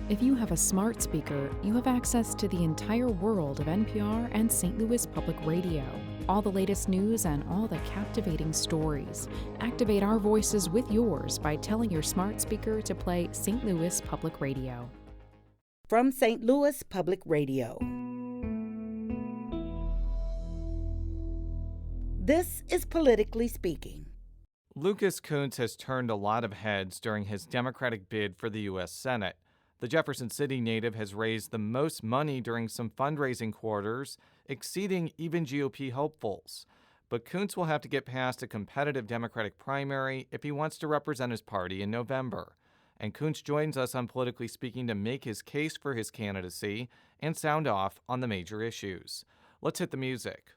If you have a smart speaker, you have access to the entire world of NPR and St. Louis Public Radio. All the latest news and all the captivating stories. Activate our voices with yours by telling your smart speaker to play St. Louis Public Radio. From St. Louis Public Radio. This is Politically Speaking. Lucas Kunce has turned a lot of heads during his Democratic bid for the U.S. Senate. The Jefferson City native has raised the most money during some fundraising quarters, exceeding even GOP hopefuls. But Kunce will have to get past a competitive Democratic primary if he wants to represent his party in November. And Kunce joins us on Politically Speaking to make his case for his candidacy and sound off on the major issues. Let's hit the music.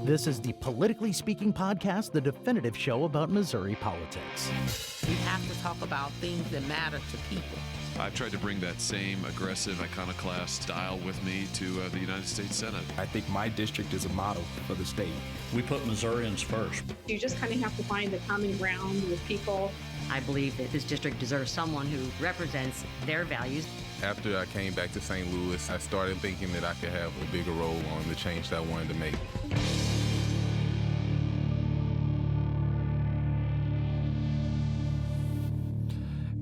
This is the Politically Speaking podcast, the definitive show about Missouri politics. We have to talk about things that matter to people. I've tried to bring that same aggressive, iconoclast style with me to the United States Senate. I think my district is a model for the state. We put Missourians first. You just kind of have to find the common ground with people. I believe that this district deserves someone who represents their values. After I came back to St. Louis, I started thinking that I could have a bigger role on the change that I wanted to make.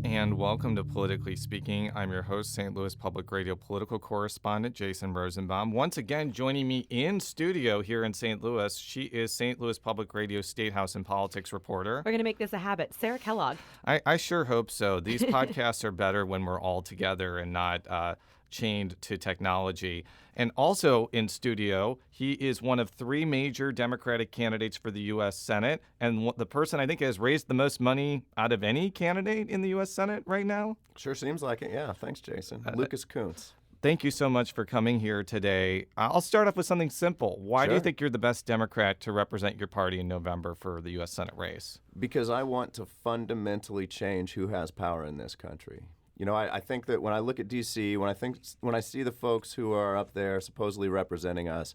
And welcome to Politically Speaking. I'm your host, St. Louis Public Radio political correspondent Jason Rosenbaum. Once again, joining me in studio here in St. Louis, she is St. Louis Public Radio State House and Politics reporter. We're going to make this a habit. Sarah Kellogg. I sure hope so. These podcasts are better when we're all together and not chained to technology. And also in studio, he is one of three major Democratic candidates for the U.S. Senate, and the person I think has raised the most money out of any candidate in the U.S. Senate right now. Sure seems like it, yeah. Thanks, Jason. Lucas Kunce. Thank you so much for coming here today. I'll start off with something simple. Why do you think you're the best Democrat to represent your party in November for the U.S. Senate race? Because I want to fundamentally change who has power in this country. You know, I think that when I look at D.C., when I see the folks who are up there supposedly representing us,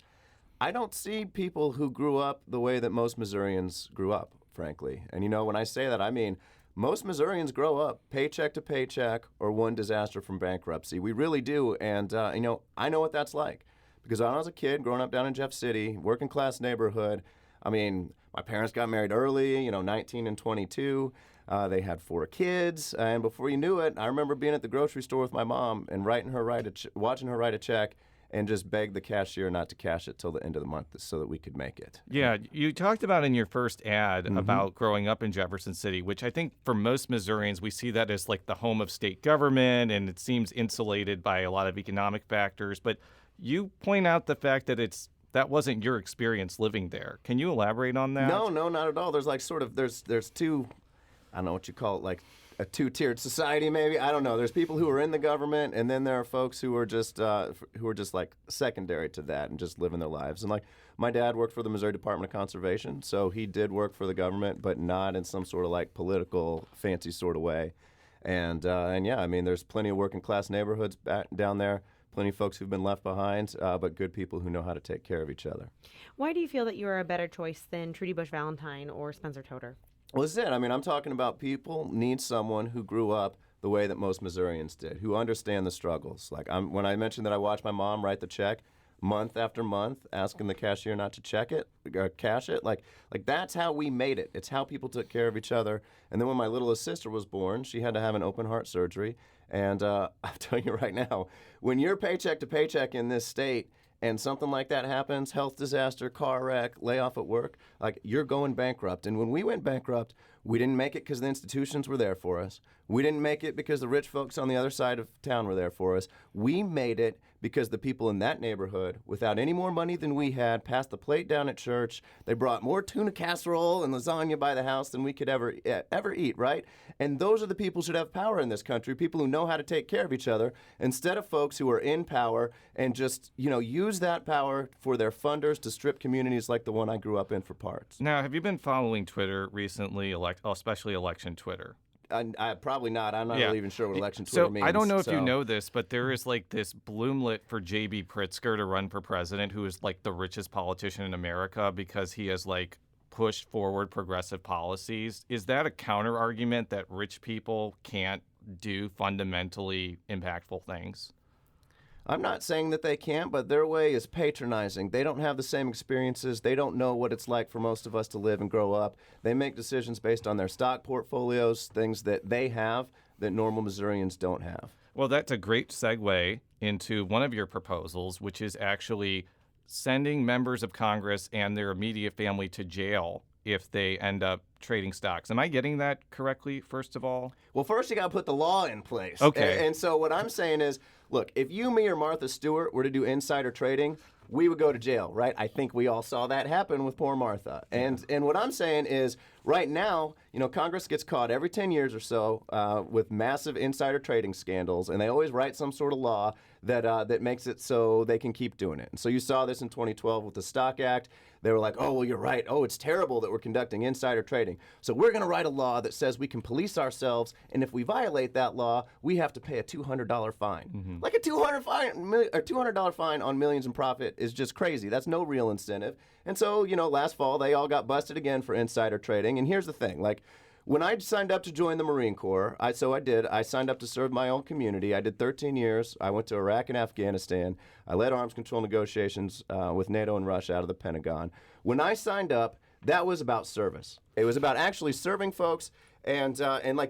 I don't see people who grew up the way that most Missourians grew up, frankly. And, you know, when I say that, I mean most Missourians grow up paycheck to paycheck or one disaster from bankruptcy. We really do. And, you know, I know what that's like. Because when I was a kid growing up down in Jeff City, working class neighborhood, I mean, my parents got married early, 19 and 22. They had 4 kids, and before you knew it, I remember being at the grocery store with my mom and watching her write a check and just beg the cashier not to cash it till the end of the month so that we could make it. Yeah, you talked about in your first ad about growing up in Jefferson City, which I think for most Missourians, we see that as like the home of state government, and it seems insulated by a lot of economic factors. But you point out the fact that that wasn't your experience living there. Can you elaborate on that? No, not at all. There's like there's two, I don't know what you call it, like a two-tiered society maybe. I don't know. There's people who are in the government, and then there are folks who are just like secondary to that and just living their lives. And like my dad worked for the Missouri Department of Conservation, so he did work for the government, but not in some sort of like political fancy sort of way. And yeah, I mean, there's plenty of working class neighborhoods down there. Plenty of folks who've been left behind, but good people who know how to take care of each other. Why do you feel that you are a better choice than Trudy Bush Valentine or Spencer Toder? Well, this is it. I mean, I'm talking about people need someone who grew up the way that most Missourians did, who understand the struggles. Like when I mentioned that I watched my mom write the check month after month, asking the cashier not to cash it, like that's how we made it. It's how people took care of each other. And then when my littlest sister was born, she had to have an open heart surgery. And I'm telling you right now, when you're paycheck to paycheck in this state and something like that happens, health disaster, car wreck, layoff at work, like you're going bankrupt. And when we went bankrupt, we didn't make it because the institutions were there for us. We didn't make it because the rich folks on the other side of town were there for us. We made it because the people in that neighborhood, without any more money than we had, passed the plate down at church. They brought more tuna casserole and lasagna by the house than we could ever eat, right? And those are the people who should have power in this country, people who know how to take care of each other, instead of folks who are in power and just, use that power for their funders to strip communities like the one I grew up in for parts. Now, have you been following Twitter recently, especially election Twitter? I probably not. I'm not really even sure what election Twitter means. I don't know if you know this, but there is like this bloomlet for J.B. Pritzker to run for president, who is like the richest politician in America because he has like pushed forward progressive policies. Is that a counter argument that rich people can't do fundamentally impactful things? I'm not saying that they can't, but their way is patronizing. They don't have the same experiences. They don't know what it's like for most of us to live and grow up. They make decisions based on their stock portfolios, things that they have that normal Missourians don't have. Well, that's a great segue into one of your proposals, which is actually sending members of Congress and their immediate family to jail if they end up trading stocks. Am I getting that correctly, first of all? Well, first you got to put the law in place. Okay. And so what I'm saying is, look, if you, me, or Martha Stewart were to do insider trading, we would go to jail, right? I think we all saw that happen with poor Martha. And what I'm saying is, right now, Congress gets caught every 10 years or so with massive insider trading scandals, and they always write some sort of law that makes it so they can keep doing it. And so you saw this in 2012 with the Stock Act. They were like, oh, well, you're right. Oh, it's terrible that we're conducting insider trading. So we're going to write a law that says we can police ourselves, and if we violate that law, we have to pay a $200 fine. Mm-hmm. Like a $200 fine on millions in profit is just crazy. That's no real incentive. And so, last fall, they all got busted again for insider trading. And here's the thing, when I signed up to join the Marine Corps, I signed up to serve my own community. I did 13 years. I went to Iraq and Afghanistan. I led arms control negotiations with NATO and Russia out of the Pentagon. When I signed up, that was about service. It was about actually serving folks and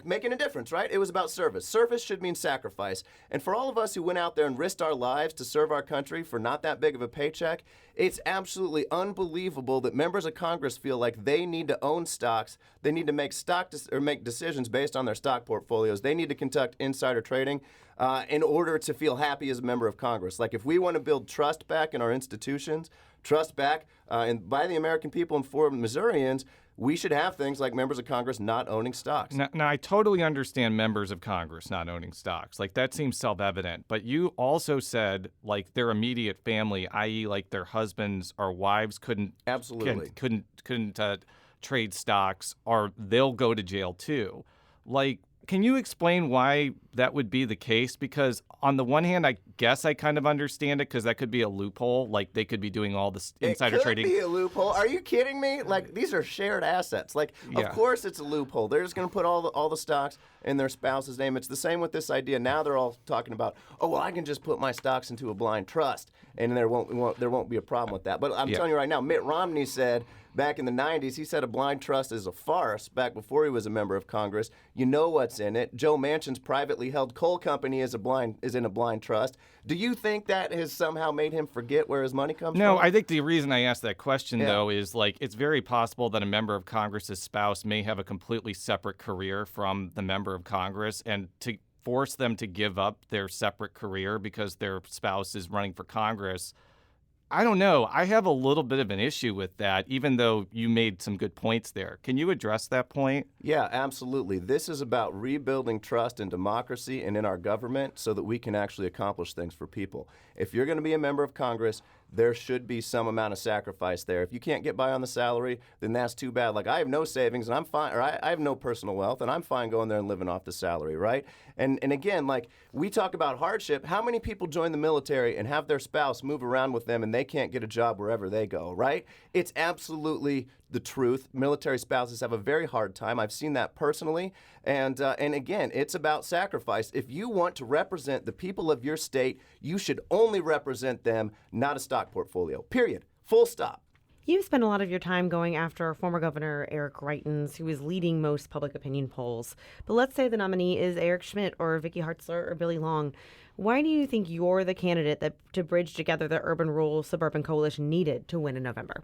making a difference, right? It was about service. Service should mean sacrifice. And for all of us who went out there and risked our lives to serve our country for not that big of a paycheck, it's absolutely unbelievable that members of Congress feel like they need to own stocks. They need to make make decisions based on their stock portfolios. They need to conduct insider trading in order to feel happy as a member of Congress. Like, if we want to build trust back in our institutions, trust back and by the American people and for Missourians, we should have things like members of Congress not owning stocks. Now, I totally understand members of Congress not owning stocks. That seems self-evident. But you also said, their immediate family, i.e., their husbands or wives couldn't trade stocks, or they'll go to jail too. Can you explain why that would be the case? Because on the one hand, I guess I kind of understand it, because that could be a loophole. They could be doing all this insider trading. It could be a loophole. Are you kidding me? These are shared assets. Of course it's a loophole. They're just going to put all the stocks in their spouse's name. It's the same with this idea. Now they're all talking about, oh, well, I can just put my stocks into a blind trust, and there won't be a problem with that. But I'm telling you right now, Mitt Romney said back in the 90s, he said a blind trust is a farce back before he was a member of Congress. You know what's in it. Joe Manchin's privately held coal company is in a blind trust. Do you think that has somehow made him forget where his money comes from? No, I think the reason I asked that question, though, is it's very possible that a member of Congress's spouse may have a completely separate career from the member of Congress, and to force them to give up their separate career because their spouse is running for Congress, I don't know. I have a little bit of an issue with that, even though you made some good points there. Can you address that point? Yeah, absolutely. This is about rebuilding trust in democracy and in our government so that we can actually accomplish things for people. If you're going to be a member of Congress, there should be some amount of sacrifice there. If you can't get by on the salary, then that's too bad. I have no savings and I'm fine, or I have no personal wealth and I'm fine going there and living off the salary, right? And again, we talk about hardship. How many people join the military and have their spouse move around with them and they can't get a job wherever they go, right? It's absolutely the truth. Military spouses have a very hard time. I've seen that personally. And again, it's about sacrifice. If you want to represent the people of your state, you should only represent them, not a stock portfolio. Period. Full stop. You've spent a lot of your time going after former Governor Eric Greitens, who is leading most public opinion polls. But let's say the nominee is Eric Schmidt or Vicky Hartzler or Billy Long. Why do you think you're the candidate to bridge together the urban-rural suburban coalition needed to win in November?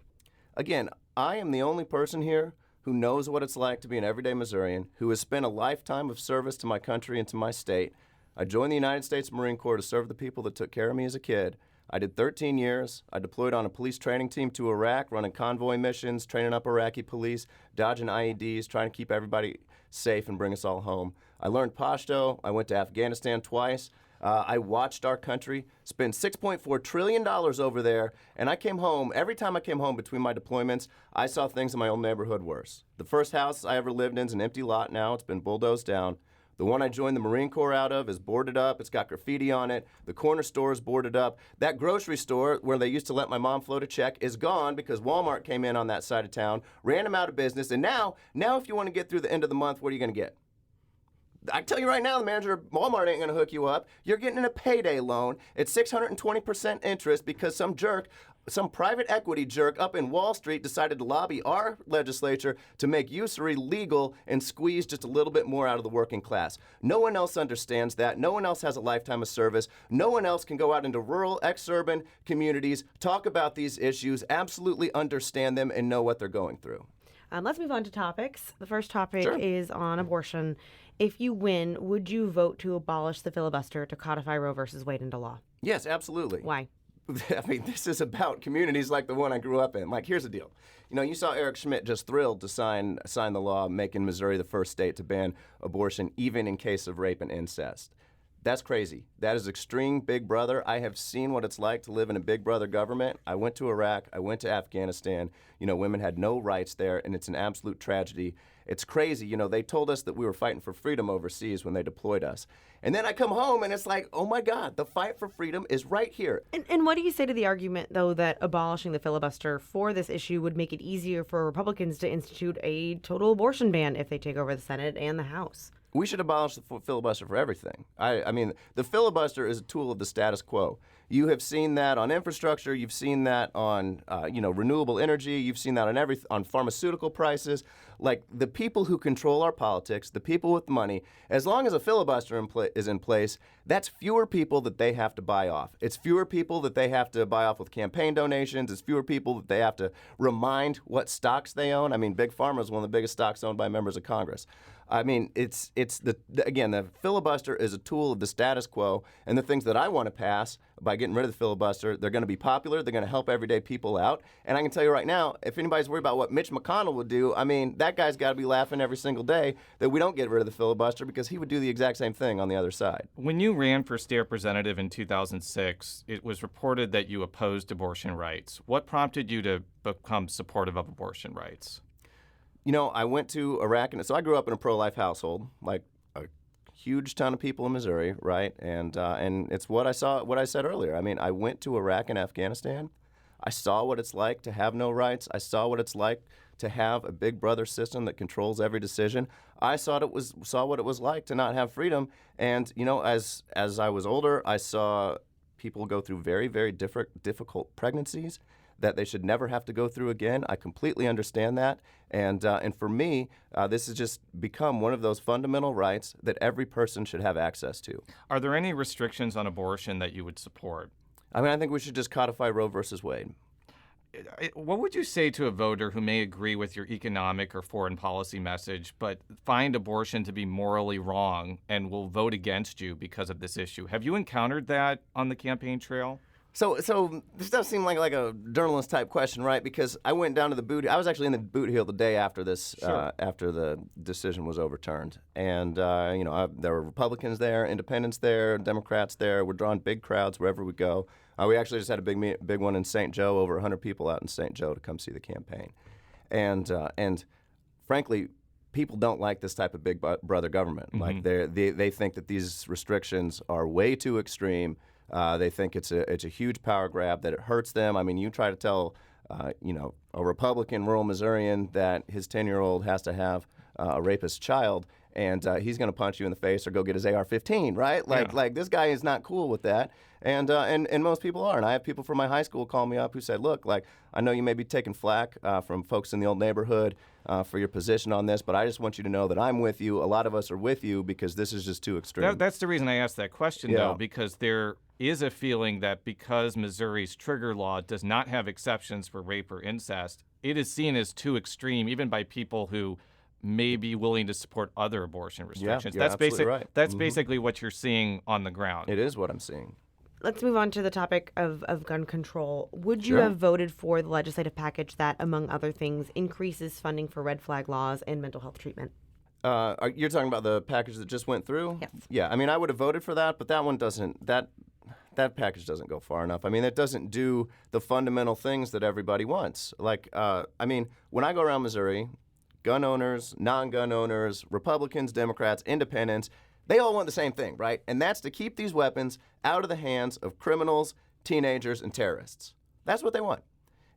Again, I am the only person here who knows what it's like to be an everyday Missourian, who has spent a lifetime of service to my country and to my state. I joined the United States Marine Corps to serve the people that took care of me as a kid. I did 13 years. I deployed on a police training team to Iraq, running convoy missions, training up Iraqi police, dodging IEDs, trying to keep everybody safe and bring us all home. I learned Pashto. I went to Afghanistan twice. I watched our country spend $6.4 trillion over there, and I came home. Every time I came home between my deployments, I saw things in my own neighborhood worse. The first house I ever lived in is an empty lot now. It's been bulldozed down. The one I joined the Marine Corps out of is boarded up. It's got graffiti on it. The corner store is boarded up. That grocery store where they used to let my mom float a check is gone because Walmart came in on that side of town, ran them out of business, and now if you want to get through the end of the month, what are you going to get? I tell you right now, the manager of Walmart ain't going to hook you up. You're getting a payday loan at 620% interest because some private equity jerk up in Wall Street decided to lobby our legislature to make usury legal and squeeze just a little bit more out of the working class. No one else understands that. No one else has a lifetime of service. No one else can go out into rural, ex-urban communities, talk about these issues, absolutely understand them, and know what they're going through. Let's move on to topics. The first topic is on abortion. If you win, would you vote to abolish the filibuster to codify Roe versus Wade into law? Yes, absolutely. Why? I mean, this is about communities like the one I grew up in. Like, here's the deal. You know, you saw Eric Schmidt just thrilled to sign the law making Missouri the first state to ban abortion, even in case of rape and incest. That's crazy. That is extreme Big Brother. I have seen what it's like to live in a Big Brother government. I went to Iraq. I went to Afghanistan. You know, women had no rights there, and it's an absolute tragedy. It's crazy. You know, they told us that we were fighting for freedom overseas when they deployed us. And then I come home, and it's like, oh, my God, the fight for freedom is right here. And what do you say to the argument, though, that abolishing the filibuster for this issue would make it easier for Republicans to institute a total abortion ban if they take over the Senate and the House? We should abolish the filibuster for everything. I mean, the filibuster is a tool of the status quo. You have seen that on infrastructure. You've seen that on, renewable energy. You've seen that on pharmaceutical prices. Like, the people who control our politics, the people with money, as long as a filibuster is in place, that's fewer people that they have to buy off. It's fewer people that they have to buy off with campaign donations. It's fewer people that they have to remind what stocks they own. I mean, Big Pharma is one of the biggest stocks owned by members of Congress. I mean, the filibuster is a tool of the status quo, and the things that I want to pass by getting rid of the filibuster, they're going to be popular, they're going to help everyday people out, and I can tell you right now, if anybody's worried about what Mitch McConnell would do, I mean, that guy's got to be laughing every single day that we don't get rid of the filibuster because he would do the exact same thing on the other side. When you ran for state representative in 2006, it was reported that you opposed abortion rights. What prompted you to become supportive of abortion rights? You know, I went to Iraq, and so I grew up in a pro-life household, like a huge ton of people in Missouri, right? And it's what I said earlier. I mean, I went to Iraq and Afghanistan. I saw what it's like to have no rights. I saw what it's like to have a Big Brother system that controls every decision. I saw what it was like to not have freedom. And, you know, as I was older, I saw people go through very, very difficult pregnancies that they should never have to go through again. I completely understand that. And for me, this has just become one of those fundamental rights that every person should have access to. Are there any restrictions on abortion that you would support? I mean, I think we should just codify Roe versus Wade. What would you say to a voter who may agree with your economic or foreign policy message, but find abortion to be morally wrong and will vote against you because of this issue? Have you encountered that on the campaign trail? So this does seem like a journalist type question, right? Because I went down to the boot. I was actually in the boot heel the day after this, after the decision was overturned, and there were Republicans there, Independents there, Democrats there. We're drawing big crowds wherever we go. We actually just had a big one in St. Joe, over 100 people out in St. Joe to come see the campaign, and frankly, people don't like this type of Big Brother government. Mm-hmm. Like they think that these restrictions are way too extreme. They think it's a huge power grab, that it hurts them. I mean, you try to tell, a Republican rural Missourian that his 10-year-old has to have a rapist child, and he's going to punch you in the face or go get his AR-15, right? Like this guy is not cool with that, and most people are. And I have people from my high school call me up who said, look, like, I know you may be taking flack from folks in the old neighborhood for your position on this, but I just want you to know that I'm with you. A lot of us are with you because this is just too extreme. That's the reason I asked that question, though, because there is a feeling that because Missouri's trigger law does not have exceptions for rape or incest, it is seen as too extreme, even by people who may be willing to support other abortion restrictions. Yeah, that's absolutely right. That's basically what you're seeing on the ground. It is what I'm seeing. Let's move on to the topic of gun control. Would you have voted for the legislative package that, among other things, increases funding for red flag laws and mental health treatment? You're talking about the package that just went through? Yes. Yeah, I mean, I would have voted for that, but that one doesn't. That package doesn't go far enough. I mean, it doesn't do the fundamental things that everybody wants. Like, when I go around Missouri, gun owners, non-gun owners, Republicans, Democrats, Independents, they all want the same thing, right? And that's to keep these weapons out of the hands of criminals, teenagers, and terrorists. That's what they want.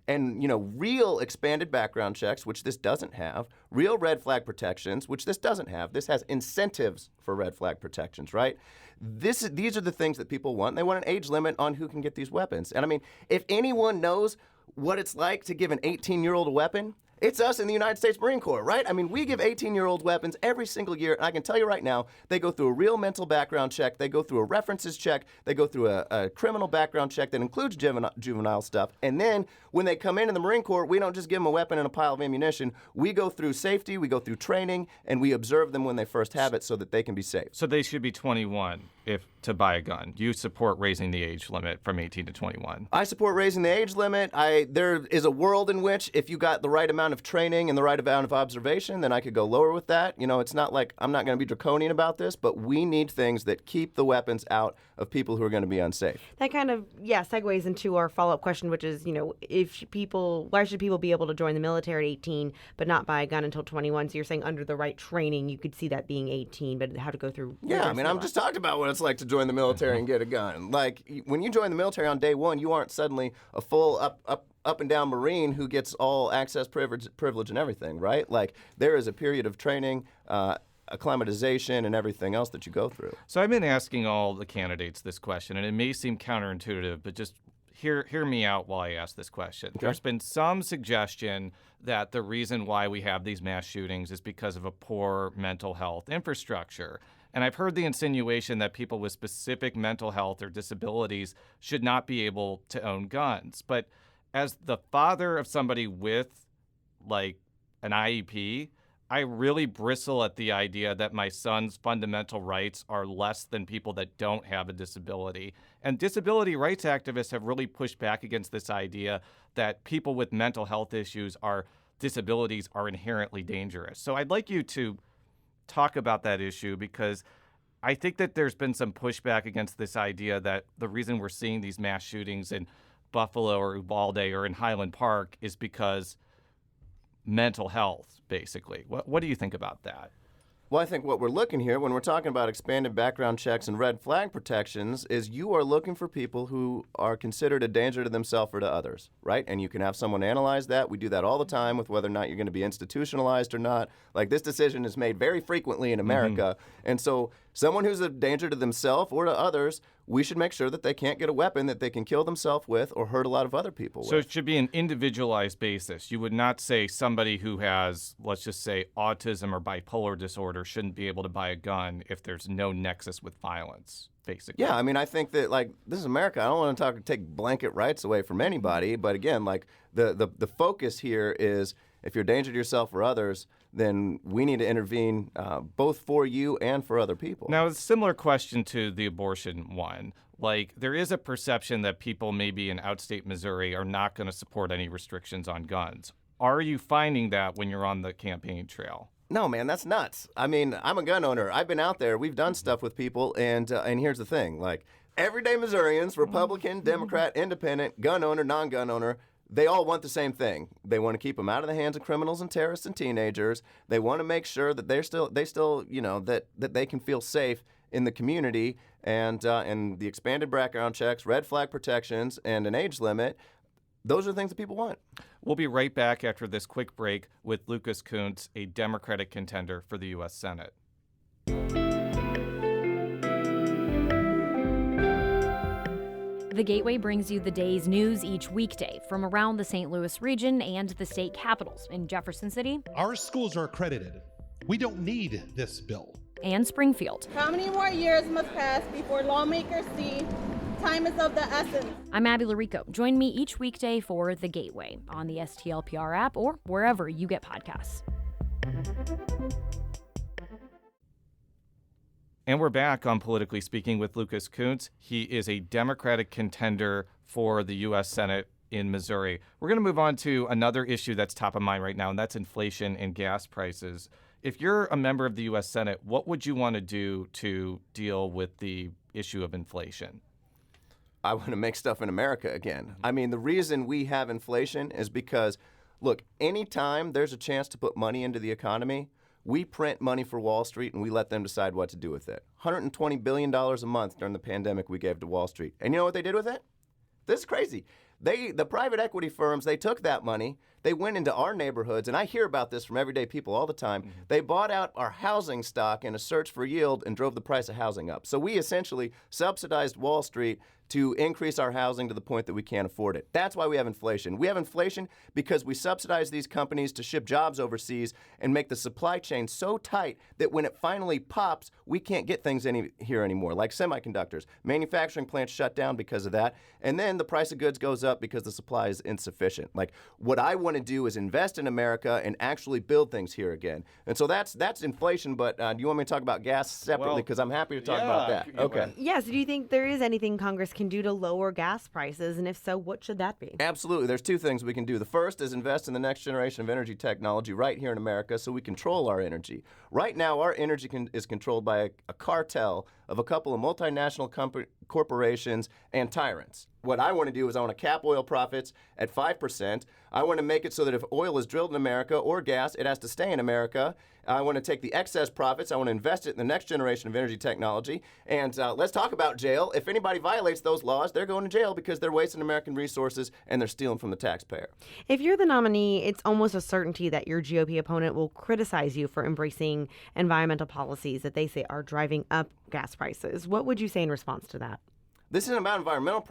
and, real expanded background checks, which this doesn't have, real red flag protections, which this doesn't have. This has incentives for red flag protections, right? These are the things that people want. They want an age limit on who can get these weapons. And I mean, if anyone knows what it's like to give an 18-year-old a weapon, it's us in the United States Marine Corps, right? I mean, we give 18-year-olds weapons every single year, and I can tell you right now, they go through a real mental background check, they go through a references check, they go through a criminal background check that includes juvenile stuff, and then when they come into the Marine Corps, we don't just give them a weapon and a pile of ammunition. We go through safety, we go through training, and we observe them when they first have it so that they can be safe. So they should be 21 to buy a gun. You support raising the age limit from 18 to 21. I support raising the age limit. There is a world in which if you got the right amount of training and the right amount of observation, then I could go lower with that. It's not like I'm not going to be draconian about this, but we need things that keep the weapons out of people who are going to be unsafe. That kind of, segues into our follow-up question, which is, why should people be able to join the military at 18 but not buy a gun until 21? So you're saying under the right training, you could see that being 18, but have to go through... Yeah, I mean, I'm just talking about what it's like to join the military and get a gun. Like, when you join the military on day one, you aren't suddenly a full up and down Marine who gets all access privilege and everything, right? Like, there is a period of training, acclimatization, and everything else that you go through. So I've been asking all the candidates this question, and it may seem counterintuitive, but just hear me out while I ask this question. Okay. There's been some suggestion that the reason why we have these mass shootings is because of a poor mental health infrastructure. And I've heard the insinuation that people with specific mental health or disabilities should not be able to own guns. But as the father of somebody with, like, an IEP, I really bristle at the idea that my son's fundamental rights are less than people that don't have a disability. And disability rights activists have really pushed back against this idea that people with mental health issues disabilities are inherently dangerous. So I'd like you to talk about that issue, because I think that there's been some pushback against this idea that the reason we're seeing these mass shootings in Buffalo or Uvalde or in Highland Park is because mental health, basically. What do you think about that? Well, I think what we're looking here when we're talking about expanded background checks and red flag protections is you are looking for people who are considered a danger to themselves or to others, right? And you can have someone analyze that. We do that all the time with whether or not you're going to be institutionalized or not. Like, this decision is made very frequently in America. And so someone who's a danger to themselves or to others, we should make sure that they can't get a weapon that they can kill themselves with or hurt a lot of other people with. So it should be an individualized basis. You would not say somebody who has, let's just say, autism or bipolar disorder shouldn't be able to buy a gun if there's no nexus with violence, basically. Yeah, I mean, I think that, like, this is America. I don't want to take blanket rights away from anybody. But again, like, the focus here is if you're a danger to yourself or others, then we need to intervene both for you and for other people. Now, it's a similar question to the abortion one. Like, there is a perception that people maybe in outstate Missouri are not going to support any restrictions on guns. Are you finding that when you're on the campaign trail? No, man, that's nuts. I mean, I'm a gun owner. I've been out there. We've done stuff with people, and here's the thing. Like, everyday Missourians, Republican, Democrat, Independent, gun owner, non-gun owner, they all want the same thing. They want to keep them out of the hands of criminals and terrorists and teenagers. They want to make sure that they still, that they can feel safe in the community, and the expanded background checks, red flag protections, and an age limit. Those are the things that people want. We'll be right back after this quick break with Lucas Kunce, a Democratic contender for the U.S. Senate. The Gateway brings you the day's news each weekday from around the St. Louis region and the state capitals in Jefferson City. Our schools are accredited. We don't need this bill. And Springfield. How many more years must pass before lawmakers see time is of the essence? I'm Abby Larico. Join me each weekday for The Gateway on the STLPR app or wherever you get podcasts. And we're back on Politically Speaking with Lucas Kunce. He is a Democratic contender for the U.S. Senate in Missouri. We're going to move on to another issue that's top of mind right now, and that's inflation and gas prices. If you're a member of the U.S. Senate, what would you want to do to deal with the issue of inflation? I want to make stuff in America again. I mean, the reason we have inflation is because, look, anytime there's a chance to put money into the economy, we print money for Wall Street and we let them decide what to do with it. $120 billion a month during the pandemic we gave to Wall Street. And you know what they did with it? This is crazy. The private equity firms, they took that money, they went into our neighborhoods, and I hear about this from everyday people all the time. Mm-hmm. They bought out our housing stock in a search for yield and drove the price of housing up. So we essentially subsidized Wall Street to increase our housing to the point that we can't afford it. That's why we have inflation. We have inflation because we subsidize these companies to ship jobs overseas and make the supply chain so tight that when it finally pops, we can't get things here anymore, like semiconductors. Manufacturing plants shut down because of that, and then the price of goods goes up because the supply is insufficient. Like, what I want to do is invest in America and actually build things here again. And so that's inflation, but do you want me to talk about gas separately? Because I'm happy to talk about that. Okay. Yes, do you think there is anything Congress can do to lower gas prices, and if so, what should that be? Absolutely. There's two things we can do. The first is invest in the next generation of energy technology right here in America so we control our energy. Right now, our energy is controlled by a cartel of a couple of multinational corporations and tyrants. What I want to do is I want to cap oil profits at 5%. I want to make it so that if oil is drilled in America or gas, it has to stay in America. I want to take the excess profits. I want to invest it in the next generation of energy technology. And let's talk about jail. If anybody violates those laws, they're going to jail because they're wasting American resources and they're stealing from the taxpayer. If you're the nominee, it's almost a certainty that your GOP opponent will criticize you for embracing environmental policies that they say are driving up gas prices. What would you say in response to that? This isn't about environmental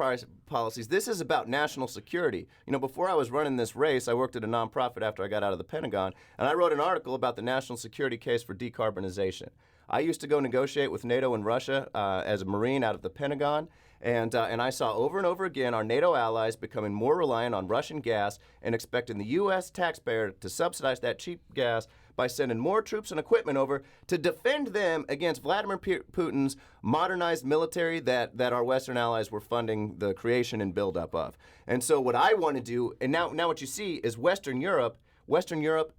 policies. This is about national security. You know, before I was running this race, I worked at a nonprofit after I got out of the Pentagon, and I wrote an article about the national security case for decarbonization. I used to go negotiate with NATO and Russia as a Marine out of the Pentagon, and I saw over and over again our NATO allies becoming more reliant on Russian gas and expecting the U.S. taxpayer to subsidize that cheap gas by sending more troops and equipment over to defend them against Vladimir Putin's modernized military that our Western allies were funding the creation and buildup of. And so what I want to do, and now what you see is Western Europe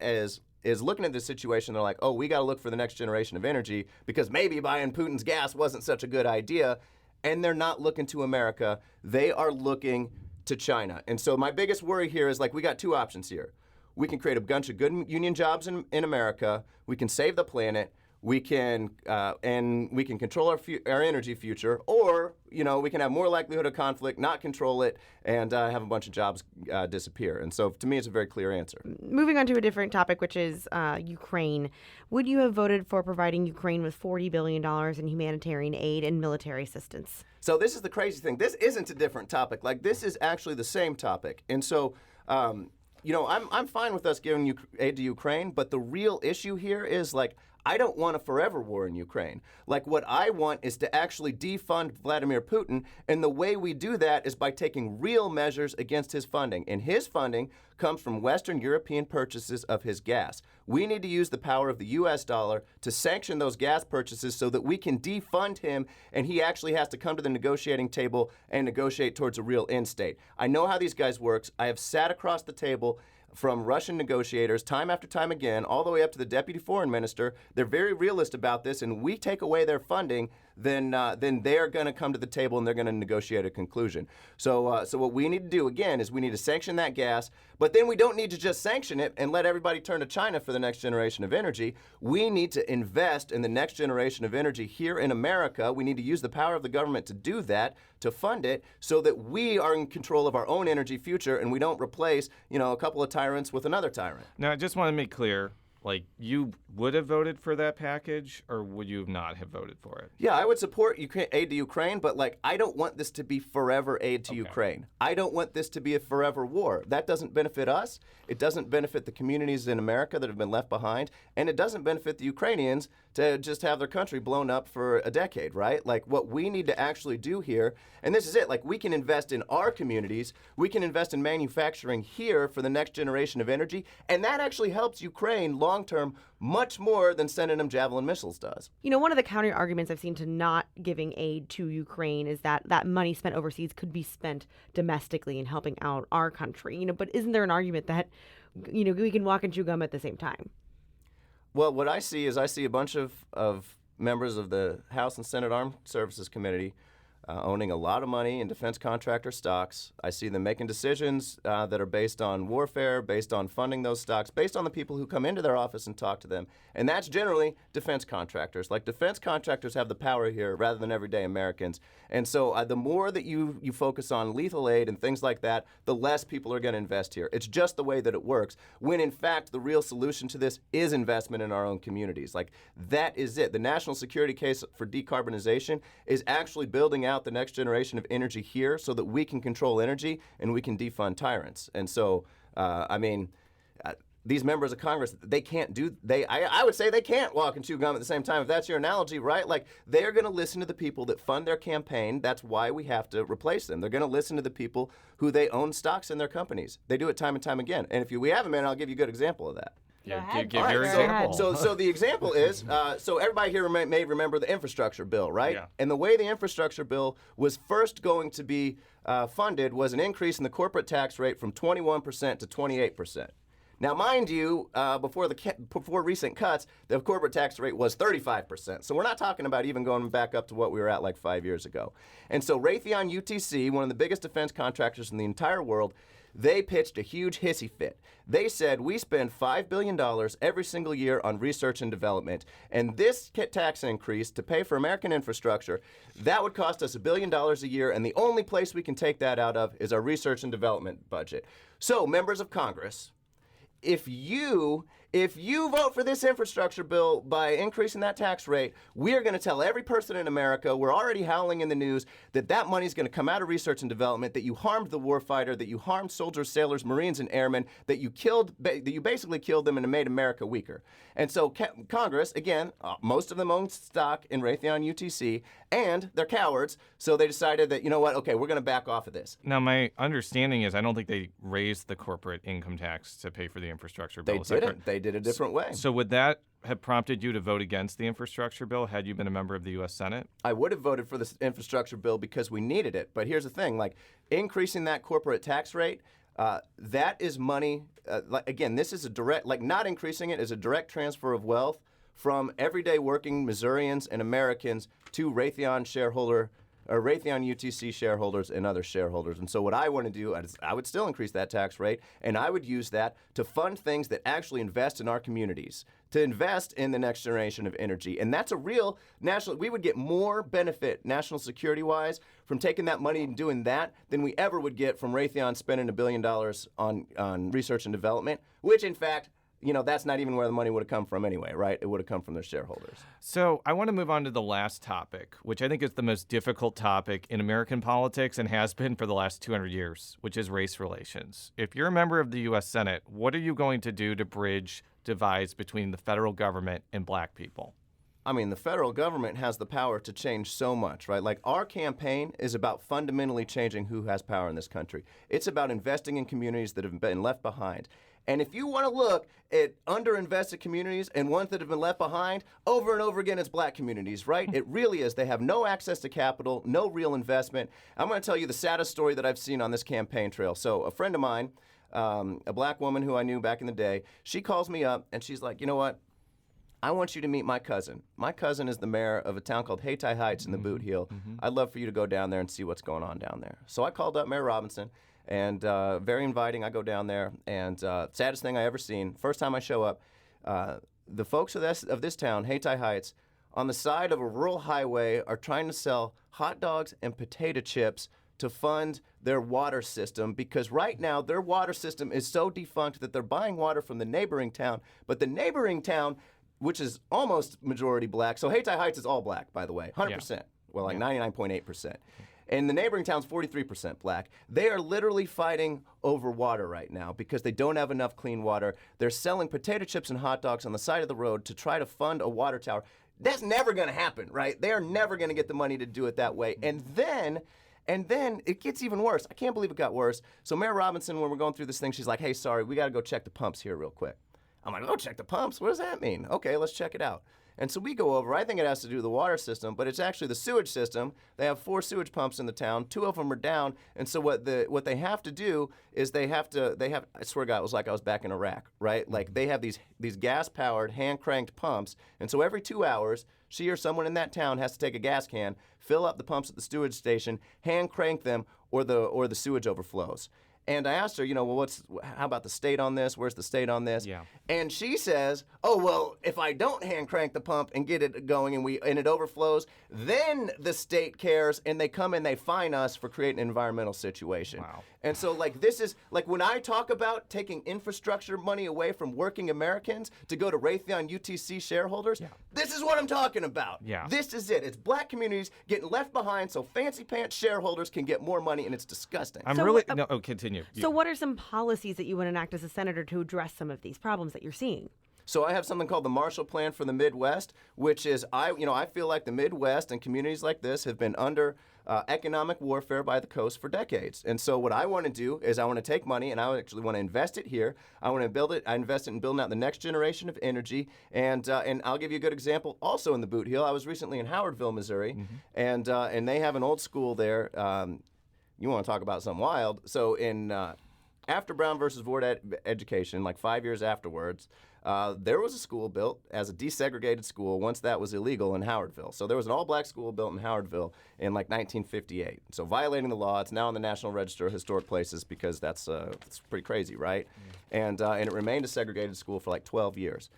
is looking at this situation. They're like, oh, we got to look for the next generation of energy because maybe buying Putin's gas wasn't such a good idea. And they're not looking to America. They are looking to China. And so my biggest worry here is, like, we got two options here. We can create a bunch of good union jobs in America. We can save the planet. We can control our energy future, or we can have more likelihood of conflict, not control it, and have a bunch of jobs disappear. And so, to me, it's a very clear answer. Moving on to a different topic, which is Ukraine. Would you have voted for providing Ukraine with $40 billion in humanitarian aid and military assistance? So this is the crazy thing. This isn't a different topic. Like, this is actually the same topic. And so, I'm fine with us giving aid to Ukraine, but the real issue here is, like, I don't want a forever war in Ukraine. Like, what I want is to actually defund Vladimir Putin, and the way we do that is by taking real measures against his funding. And his funding comes from Western European purchases of his gas. We need to use the power of the U.S. dollar to sanction those gas purchases so that we can defund him, and he actually has to come to the negotiating table and negotiate towards a real end state. I know how these guys work. I have sat across the table from Russian negotiators time after time again, all the way up to the deputy foreign minister. They're very realist about this, and we take away their funding, then they're going to come to the table and they're going to negotiate a conclusion. So what we need to do, again, is we need to sanction that gas, but then we don't need to just sanction it and let everybody turn to China for the next generation of energy. We need to invest in the next generation of energy here in America. We need to use the power of the government to do that, to fund it, so that we are in control of our own energy future and we don't replace, a couple of tyrants with another tyrant. Now, I just want to make clear, like, you would have voted for that package, or would you not have voted for it? Yeah, I would support aid to Ukraine, but, like, I don't want this to be forever aid to Ukraine. I don't want this to be a forever war. That doesn't benefit us. It doesn't benefit the communities in America that have been left behind, and it doesn't benefit the Ukrainians to just have their country blown up for a decade, right? Like, what we need to actually do here, and this is it, like, we can invest in our communities, we can invest in manufacturing here for the next generation of energy, and that actually helps Ukraine long-term much more than sending them Javelin missiles does. One of the counter arguments I've seen to not giving aid to Ukraine is that money spent overseas could be spent domestically in helping out our country. But isn't there an argument that, we can walk and chew gum at the same time? Well, what I see is a bunch of members of the House and Senate Armed Services Committee owning a lot of money in defense contractor stocks. I see them making decisions that are based on warfare, based on funding those stocks, based on the people who come into their office and talk to them. And that's generally defense contractors. Like, defense contractors have the power here rather than everyday Americans. And so the more that you focus on lethal aid and things like that, the less people are going to invest here. It's just the way that it works, when in fact the real solution to this is investment in our own communities. Like, that is it. The national security case for decarbonization is actually building out the next generation of energy here so that we can control energy and we can defund tyrants. And so, these members of Congress, they can't do, I would say they can't walk and chew gum at the same time, if that's your analogy, right? Like, they're going to listen to the people that fund their campaign. That's why we have to replace them. They're going to listen to the people who they own stocks in their companies. They do it time and time again. And if we have a minute, I'll give you a good example of that. Give your example. So the example is, so everybody here may remember the infrastructure bill, right? Yeah. And the way the infrastructure bill was first going to be funded was an increase in the corporate tax rate from 21% to 28%. Now, mind you, before recent cuts, the corporate tax rate was 35%. So we're not talking about even going back up to what we were at like 5 years ago. And so Raytheon UTC, one of the biggest defense contractors in the entire world, they pitched a huge hissy fit. They said, we spend $5 billion every single year on research and development, and this tax increase to pay for American infrastructure, that would cost us $1 billion a year, and the only place we can take that out of is our research and development budget. So, members of Congress, if you vote for this infrastructure bill by increasing that tax rate, we're going to tell every person in America, we're already howling in the news, that money is going to come out of research and development, that you harmed the warfighter, that you harmed soldiers, sailors, Marines, and airmen, that you basically killed them and made America weaker. And so Congress, again, most of them own stock in Raytheon UTC, and they're cowards, so they decided that, you know what, okay, we're going to back off of this. Now, my understanding is I don't think they raised the corporate income tax to pay for the infrastructure bill. They didn't. They did a different way. So would that have prompted you to vote against the infrastructure bill had you been a member of the U.S. Senate? I would have voted for this infrastructure bill because we needed it. But here's the thing, like, increasing that corporate tax rate, that is money. Again, this is a direct, like, not increasing it is a direct transfer of wealth from everyday working Missourians and Americans to Raytheon UTC shareholders and other shareholders. And so what I want to do is I would still increase that tax rate, and I would use that to fund things that actually invest in our communities, to invest in the next generation of energy. And that's a real national, we would get more benefit national security-wise from taking that money and doing that than we ever would get from Raytheon spending $1 billion on research and development, which in fact, you know, that's not even where the money would have come from anyway, right? It would have come from their shareholders. So I want to move on to the last topic, which I think is the most difficult topic in American politics and has been for the last 200 years, which is race relations. If you're a member of the U.S. Senate, what are you going to do to bridge divides between the federal government and black people? I mean, the federal government has the power to change so much, right? Like, our campaign is about fundamentally changing who has power in this country. It's about investing in communities that have been left behind. And if you want to look at underinvested communities and ones that have been left behind, over and over again, it's black communities, right? It really is. They have no access to capital, no real investment. I'm going to tell you the saddest story that I've seen on this campaign trail. So a friend of mine, a black woman who I knew back in the day, she calls me up and she's like, you know what? I want you to meet my cousin. My cousin is the mayor of a town called Hayti Heights in the Boot Heel. I'd love for you to go down there and see what's going on down there. So I called up Mayor Robinson. And very inviting. I go down there, and saddest thing I ever seen. First time I show up, the folks of this town, Hayti Heights, on the side of a rural highway are trying to sell hot dogs and potato chips to fund their water system, because right now their water system is so defunct that they're buying water from the neighboring town. But the neighboring town, which is almost majority black, so Hayti Heights is all black, by the way, 100%. Yeah. Well, like 99.8%. And the neighboring town's 43% black. They are literally fighting over water right now because they don't have enough clean water. They're selling potato chips and hot dogs on the side of the road to try to fund a water tower. That's never going to happen, right? They are never going to get the money to do it that way. And then it gets even worse. I can't believe it got worse. So Mayor Robinson, when we're going through this thing, she's like, hey, sorry, we got to go check the pumps here real quick. I'm like, oh, check the pumps? What does that mean? Okay, let's check it out. And so we go over, I think it has to do with the water system, but it's actually the sewage system. They have 4 sewage pumps in the town, 2 of them are down, and so what they have to do is they have, I swear to God, it was like I was back in Iraq, right? Like they have these gas-powered, hand-cranked pumps, and so every 2 hours, she or someone in that town has to take a gas can, fill up the pumps at the sewage station, hand crank them, or the sewage overflows. And I asked her, well, how about the state on this? Where's the state on this? Yeah. And she says, oh, well, if I don't hand crank the pump and get it going and it overflows, then the state cares and they come and they fine us for creating an environmental situation. Wow. And so, this is, when I talk about taking infrastructure money away from working Americans to go to Raytheon UTC shareholders, this is what I'm talking about. Yeah. This is it. It's black communities getting left behind so fancy pants shareholders can get more money, and it's disgusting. Continue. So what are some policies that you would enact as a senator to address some of these problems that you're seeing? So I have something called the Marshall Plan for the Midwest, which is, I feel like the Midwest and communities like this have been under economic warfare by the coast for decades. And so what I want to do is I want to take money and I actually want to invest it here. I want to build it. I invest it in building out the next generation of energy. And I'll give you a good example. Also in the Boot Heel, I was recently in Howardville, Missouri, and they have an old school there. You want to talk about something wild? So after Brown versus Board education, 5 years afterwards, there was a school built as a desegregated school once that was illegal in Howardville. So there was an all-black school built in Howardville in 1958. So violating the law, it's now on the National Register of Historic Places because that's pretty crazy, right? And it remained a segregated school for 12 years.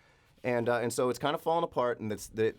And so it's kind of fallen apart, and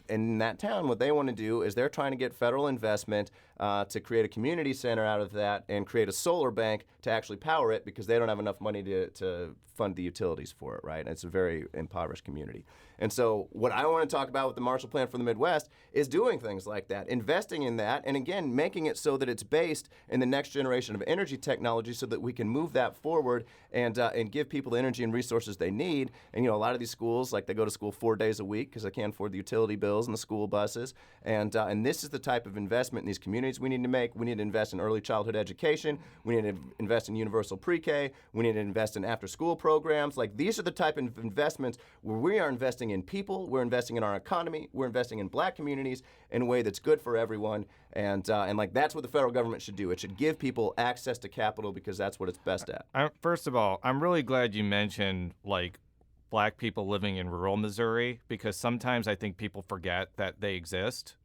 in that town, what they want to do is they're trying to get federal investment to create a community center out of that and create a solar bank to actually power it because they don't have enough money to fund the utilities for it, right? And it's a very impoverished community. And so what I want to talk about with the Marshall Plan for the Midwest is doing things like that, investing in that, and again, making it so that it's based in the next generation of energy technology so that we can move that forward and give people the energy and resources they need. And, a lot of these schools, they go to school 4 days a week because they can't afford the utility bills and the school buses. And this is the type of investment in these communities we need to make. We need to invest in early childhood education. We need to invest in universal pre-K. We need to invest in after-school programs. These are the type of investments where we are investing in people, we're investing in our economy, we're investing in black communities in a way that's good for everyone. And that's what the federal government should do. It should give people access to capital because that's what it's best at. First of all, I'm really glad you mentioned, black people living in rural Missouri, because sometimes I think people forget that they exist,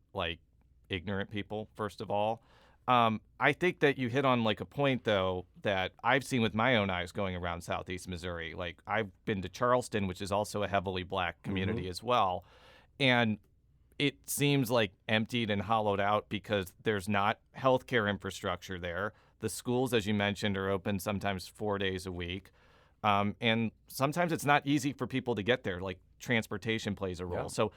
ignorant people, first of all. I think that you hit on a point, though, that I've seen with my own eyes going around southeast Missouri. I've been to Charleston, which is also a heavily black community as well. And it seems emptied and hollowed out because there's not healthcare infrastructure there. The schools, as you mentioned, are open sometimes 4 days a week. And sometimes it's not easy for people to get there. Transportation plays a role. Yeah. So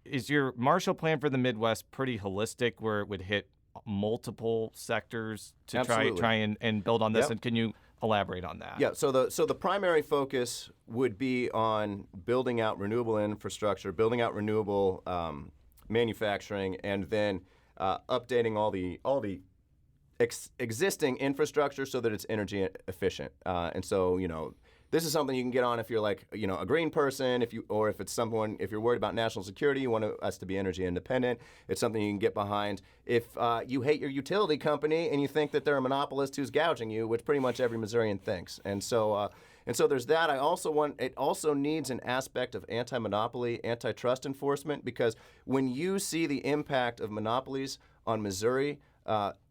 is your Marshall Plan for the Midwest pretty holistic where it would hit multiple sectors to try and build on this? Yep. And can you elaborate on that? Yeah, so the primary focus would be on building out renewable infrastructure, building out renewable manufacturing, and then updating all the existing infrastructure so that it's energy efficient. And so, this is something you can get on if you're a green person, if you're worried about national security, you want us to be energy independent. It's something you can get behind. If you hate your utility company and you think that they're a monopolist who's gouging you, which pretty much every Missourian thinks. And so there's that. It also needs an aspect of anti-monopoly, antitrust enforcement, because when you see the impact of monopolies on Missouri,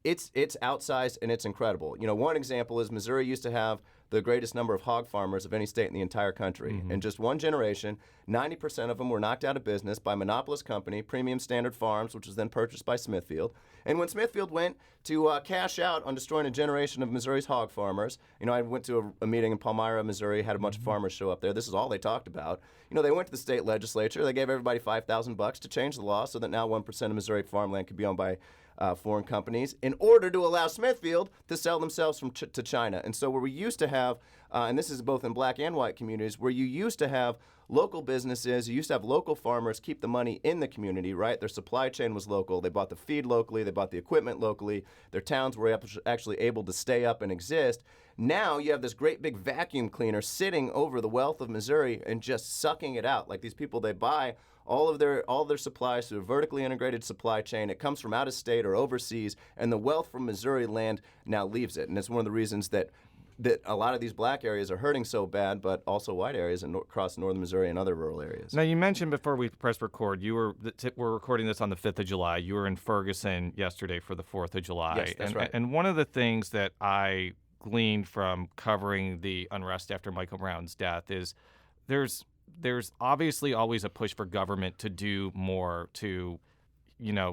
it's outsized and it's incredible. One example is Missouri used to have the greatest number of hog farmers of any state in the entire country. Mm-hmm. In just one generation, 90% of them were knocked out of business by monopolist company, Premium Standard Farms, which was then purchased by Smithfield. And when Smithfield went to cash out on destroying a generation of Missouri's hog farmers, I went to a meeting in Palmyra, Missouri, had a bunch of farmers show up there. This is all they talked about. They went to the state legislature. They gave everybody $5,000 to change the law so that now 1% of Missouri farmland could be owned by foreign companies in order to allow Smithfield to sell themselves to China. And so where we used to have, and this is both in black and white communities, where you used to have local businesses, you used to have local farmers keep the money in the community, right? Their supply chain was local. They bought the feed locally. They bought the equipment locally. Their towns were actually able to stay up and exist. Now you have this great big vacuum cleaner sitting over the wealth of Missouri and just sucking it out. These people, they buy all of their supplies through a vertically integrated supply chain. It comes from out of state or overseas, and the wealth from Missouri land now leaves it. And it's one of the reasons that a lot of these black areas are hurting so bad, but also white areas across northern Missouri and other rural areas. Now, you mentioned before we press record, we're recording this on the 5th of July. You were in Ferguson yesterday for the 4th of July. Yes, that's right. And one of the things that I gleaned from covering the unrest after Michael Brown's death is there's obviously always a push for government to do more to,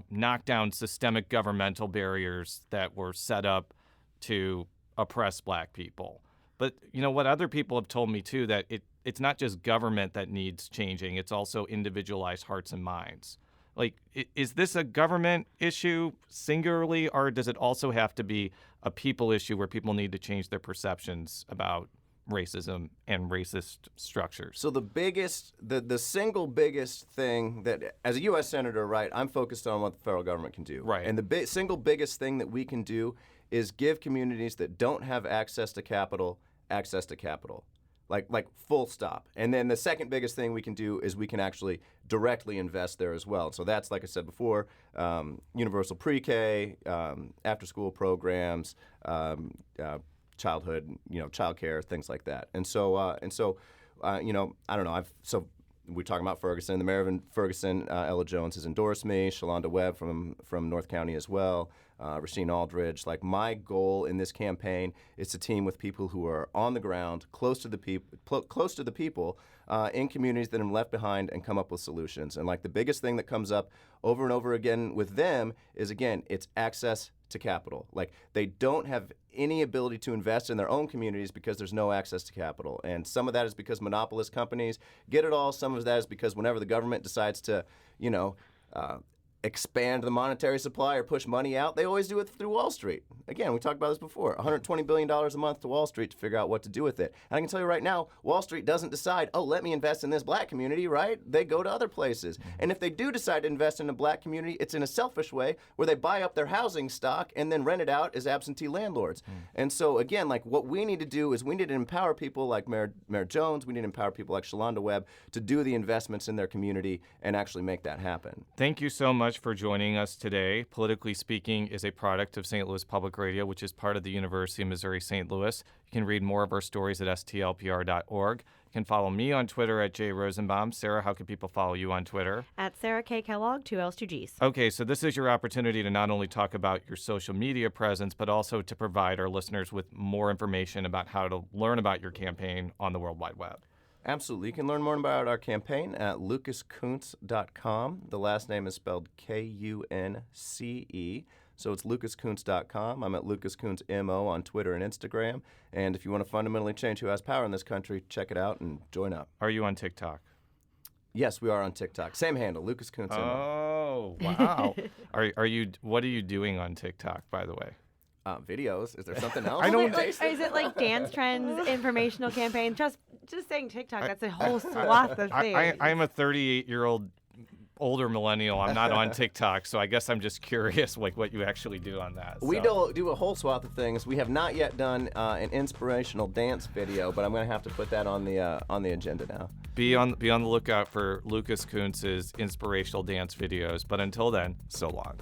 knock down systemic governmental barriers that were set up to oppress black people. But what other people have told me too, that it's not just government that needs changing, it's also individualized hearts and minds. Like, is this a government issue singularly, or does it also have to be a people issue where people need to change their perceptions about racism and racist structures? So the single biggest thing that, as a U.S. Senator, right, I'm focused on what the federal government can do. Right. And the single biggest thing that we can do is give communities that don't have access to capital, access to capital. Like full stop. And then the second biggest thing we can do is we can actually directly invest there as well. So that's, like I said before, universal pre-K, after-school programs, childhood, child care, things like that. And so, I don't know. We're talking about Ferguson. The mayor of Ferguson, Ella Jones, has endorsed me. Shalonda Webb from North County as well. Rasheen Aldridge. Like, my goal in this campaign is to team with people who are on the ground, close to the people, in communities that are left behind, and come up with solutions. And like, the biggest thing that comes up over and over again with them is, again, it's access to capital. Like, they don't have any ability to invest in their own communities because there's no access to capital. And some of that is because monopolist companies get it all. Some of that is because whenever the government decides to, expand the monetary supply or push money out, they always do it through Wall Street. Again, we talked about this before, $120 billion a month to Wall Street to figure out what to do with it. And I can tell you right now, Wall Street doesn't decide, let me invest in this black community, right? They go to other places. And if they do decide to invest in a black community, it's in a selfish way where they buy up their housing stock and then rent it out as absentee landlords. And so, again, like, what we need to do is we need to empower people like Mayor Jones, we need to empower people like Shalonda Webb to do the investments in their community and actually make that happen. Thank you so much for joining us today. Politically Speaking is a product of St. Louis Public Radio, which is part of the University of Missouri St. Louis. You can read more of our stories at stlpr.org. You can follow me on Twitter at @Rosenbaum. Sarah, how can people follow you on Twitter? At Sarah K. Kellogg, 2 L's, 2 G's. Okay, so this is your opportunity to not only talk about your social media presence, but also to provide our listeners with more information about how to learn about your campaign on the World Wide Web. Absolutely. You can learn more about our campaign at lucaskunce.com. The last name is spelled Kunce. So it's lucaskunce.com. I'm at Lucas Kunce MO on Twitter and Instagram. And if you want to fundamentally change who has power in this country, check it out and join up. Are you on TikTok? Yes, we are on TikTok. Same handle, Lucas Kunce MO. Oh, wow. Are you? What are you doing on TikTok, by the way? Videos. Is there something else? I don't. Is it like dance trends, informational campaign? Just saying TikTok. That's a whole swath of things. I'm a 38-year-old older millennial. I'm not on TikTok, so I guess I'm just curious, like, what you actually do on that. We do a whole swath of things. We have not yet done an inspirational dance video, but I'm going to have to put that on the agenda now. Be on the lookout for Lucas Kunce's inspirational dance videos. But until then, so long.